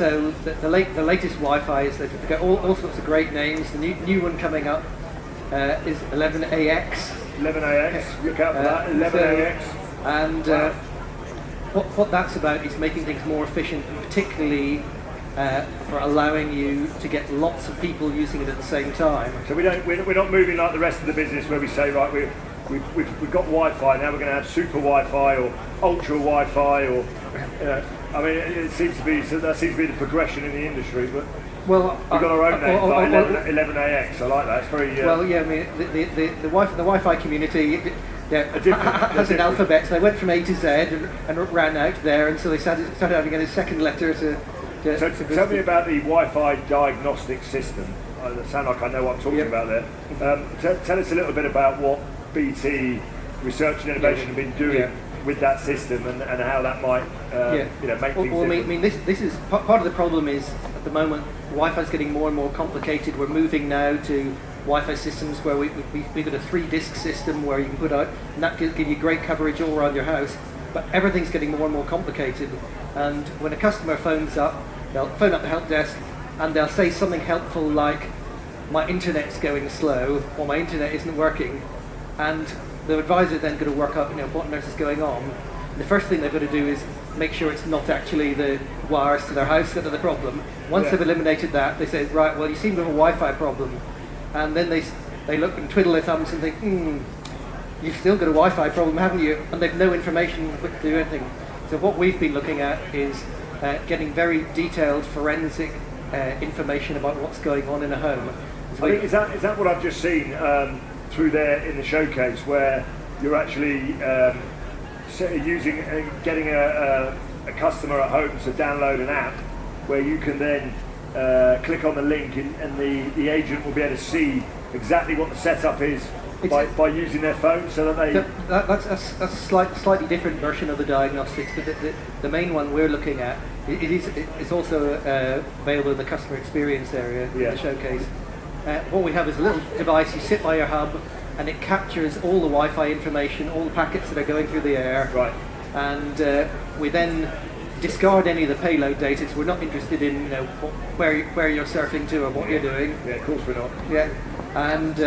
So the latest Wi-Fi is they've got all sorts of great names. The new one coming up is 11AX. 11AX, look out for that, 11AX. And what that's about is making things more efficient, and particularly for allowing you to get lots of people using it at the same time. So we're not moving like the rest of the business where we say, right, we've got Wi-Fi, now we're going to have super Wi-Fi or ultra Wi-Fi, or I mean, it seems to be, so that seems to be the progression in the industry. But well, we've got our own names, like 11AX. I like that. It's very well, yeah. I mean, the Wi-Fi community has an alphabet. So they went from A to Z and ran out there, and so they started having a second letter to. So tell me about the Wi-Fi diagnostic system. I sound like I know what I'm talking about there. Tell us a little bit about what BT Research and Innovation have been doing with that system, and how that might make things different. I mean, this is part of the problem is at the moment Wi-Fi is getting more and more complicated. We're moving now to Wi-Fi systems where we've got a 3-disc system where you can put out, and that give you great coverage all around your house. But everything's getting more and more complicated, and when a customer phones up, they'll phone up the help desk and they'll say something helpful like, my internet's going slow, or my internet isn't working, and the advisor then got to work out what on earth is going on. And the first thing they've got to do is make sure it's not actually the wires to their house that are the problem. Once they've eliminated that, they say, right, well, you seem to have a Wi-Fi problem, and then they look and twiddle their thumbs and think, you've still got a Wi-Fi problem, haven't you? And they've no information to do anything. So what we've been looking at is getting very detailed forensic information about what's going on in a home. I think is that what I've just seen through there in the showcase, where you're actually getting a customer at home to download an app where you can then click on the link and the agent will be able to see exactly what the setup is by using their phone, so that they... That's a slightly different version of the diagnostics, but the main one we're looking at, it's also available in the customer experience area in the showcase. What we have is a little device, you sit by your hub, and it captures all the Wi-Fi information, all the packets that are going through the air, and we then discard any of the payload data, so we're not interested in where you're surfing to or what you're doing. Yeah, of course we're not. Yeah. And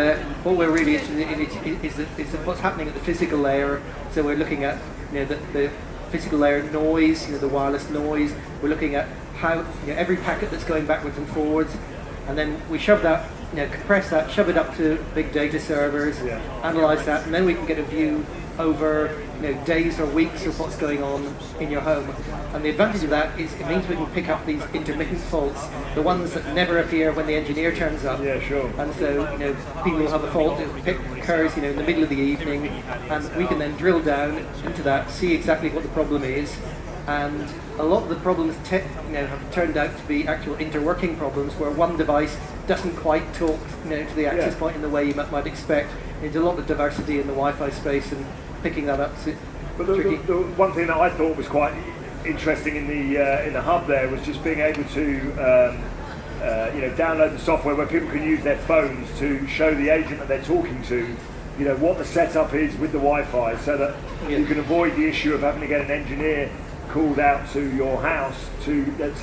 what we're really interested in is what's happening at the physical layer. So we're looking at the physical layer noise, the wireless noise. We're looking at how every packet that's going backwards and forwards, and then we shove that, compress that, shove it up to big data servers, analyze that, and then we can get a view over days or weeks of what's going on in your home. And the advantage of that is it means we can pick up these intermittent faults, the ones that never appear when the engineer turns up. Yeah, sure. And so people will have a fault that occurs in the middle of the evening, and we can then drill down into that, see exactly what the problem is. And a lot of the problems have turned out to be actual interworking problems where one device doesn't quite talk to the access point in the way you might expect. There's a lot of diversity in the Wi-Fi space, and picking that up is tricky. The one thing that I thought was quite interesting in the hub there was just being able to download the software where people can use their phones to show the agent that they're talking to what the setup is with the Wi-Fi, so that you can avoid the issue of having to get an engineer called out to your house so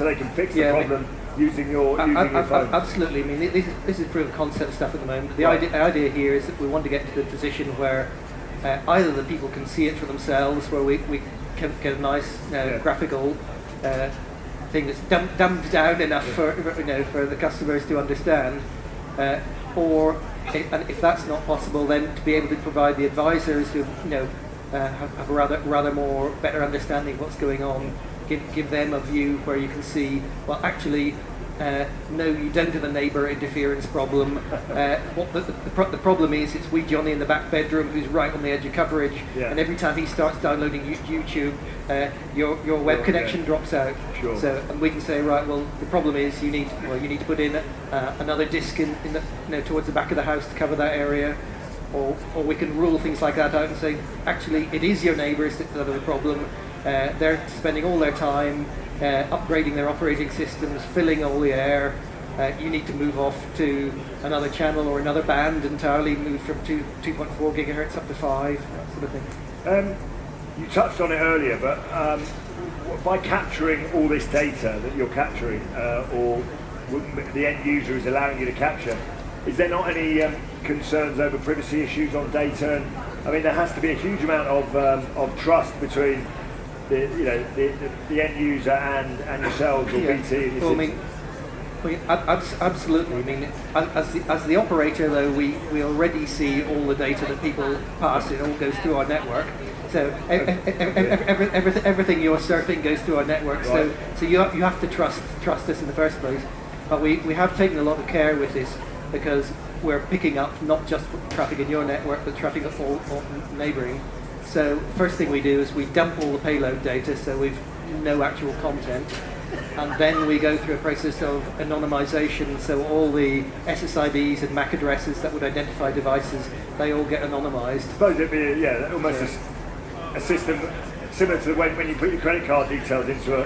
they can fix the problem using your phone. Absolutely. I mean, this is proof of concept stuff at the moment. The idea here is that we want to get to the position where either the people can see it for themselves, where we can get a nice graphical thing that's dumbed down enough for the customers to understand, or if that's not possible, then to be able to provide the advisors who have a rather more better understanding of what's going on, give them a view where you can see, well, actually, no, you don't have a neighbour interference problem. What the problem is, it's wee Johnny in the back bedroom who's right on the edge of coverage, and every time he starts downloading YouTube, your web connection drops out. Sure. So, and we can say, right, well, the problem is you need to put in another disc in the towards the back of the house to cover that area. Or we can rule things like that out and say, actually, it is your neighbours that are the problem. They're spending all their time upgrading their operating systems, filling all the air. You need to move off to another channel or another band entirely, move from 2.4 gigahertz up to 5, that sort of thing. You touched on it earlier, but by capturing all this data that you're capturing, or the end user is allowing you to capture, is there not any concerns over privacy issues on data? And I mean, there has to be a huge amount of trust between the end user and yourselves, or BT. Well, absolutely. I mean, as the operator, though, we already see all the data that people pass. It all goes through our network. So everything you're surfing goes through our network. Right. So you have to trust us in the first place. But we have taken a lot of care with this, because we're picking up not just traffic in your network, but traffic of all neighbouring. So first thing we do is we dump all the payload data, so we've no actual content. And then we go through a process of anonymization, so all the SSIDs and MAC addresses that would identify devices, they all get anonymized. I suppose it'd be almost a system similar to when you put your credit card details into a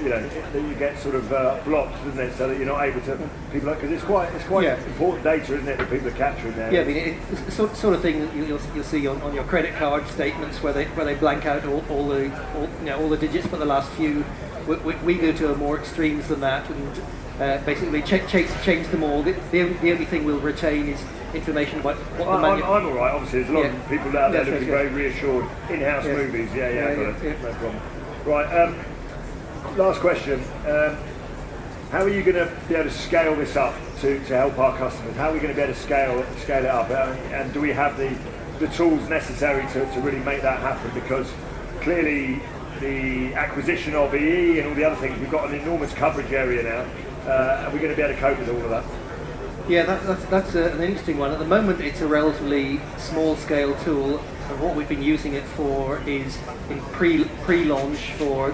that you get sort of blocked, doesn't it? So that you're not able to because it's quite important data, isn't it, that people are capturing there? Yeah, I mean it's the sort of thing that you'll see on your credit card statements where they blank out all the digits but the last few. We go to more extremes than that, and basically change them all. The only thing we'll retain is information about what the I'm all right. Obviously, there's a lot of people out there looking very reassured. In-house movies, got it. No problem. Right. Last question. How are you going to be able to scale this up to help our customers? How are we going to be able to scale it up? And do we have the tools necessary to really make that happen? Because clearly, the acquisition of EE and all the other things, we've got an enormous coverage area now. Are we going to be able to cope with all of that? Yeah, that's an interesting one. At the moment, it's a relatively small-scale tool, and what we've been using it for is in pre-launch for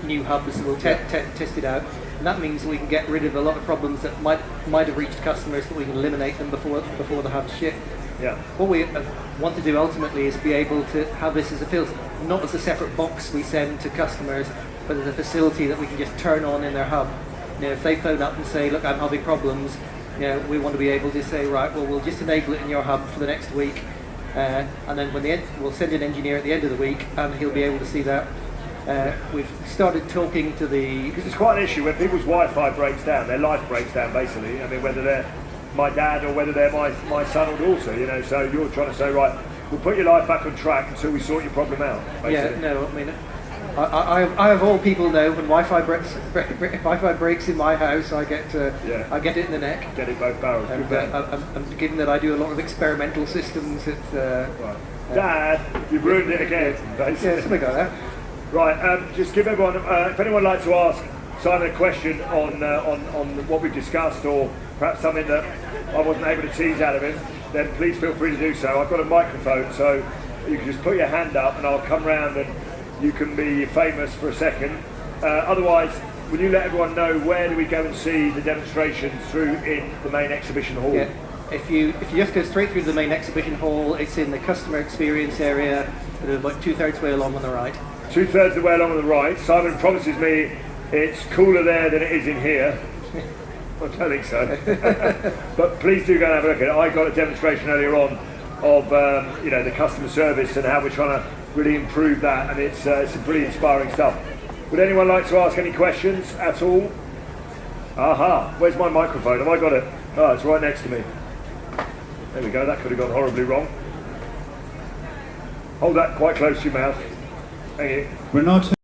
new hubs. So we'll test it out, and that means we can get rid of a lot of problems that might have reached customers, but we can eliminate them before the hubs ship. Yeah. What we want to do ultimately is be able to have this as not as a separate box we send to customers, but as a facility that we can just turn on in their hub. If they phone up and say, "Look, I'm having problems," we want to be able to say, "Right, well, we'll just enable it in your hub for the next week," and then we'll send an engineer at the end of the week, and he'll be able to see that. We've started talking to because it's quite an issue when people's Wi-Fi breaks down, their life breaks down basically. I mean, whether they're my dad or whether they're my son or daughter, so you're trying to say, right, we'll put your life back on track until we sort your problem out, basically. Yeah, no, I mean, I of all people know when Wi-Fi breaks in my house, I get it in the neck. Get it both barrels. And given that I do a lot of experimental systems, it's Dad, you've ruined it again. Basically. Yeah, something like that. Right, just give everyone, if anyone would like to ask Simon a question on what we've discussed, or perhaps something that I wasn't able to tease out of him, then please feel free to do so. I've got a microphone, so you can just put your hand up and I'll come round and you can be famous for a second. Otherwise, will you let everyone know where do we go and see the demonstrations through in the main exhibition hall? Yeah. If you just go straight through the main exhibition hall, it's in the customer experience area, about 2/3 way along on the right. 2/3 the way along on the right. Simon promises me it's cooler there than it is in here. I don't think so. But please do go and have a look at it. I got a demonstration earlier on of the customer service and how we're trying to really improve that, and it's some pretty inspiring stuff. Would anyone like to ask any questions at all? Aha, where's my microphone? Have I got it? Oh, it's right next to me. There we go, that could have gone horribly wrong. Hold that quite close to your mouth. Thank you. Renato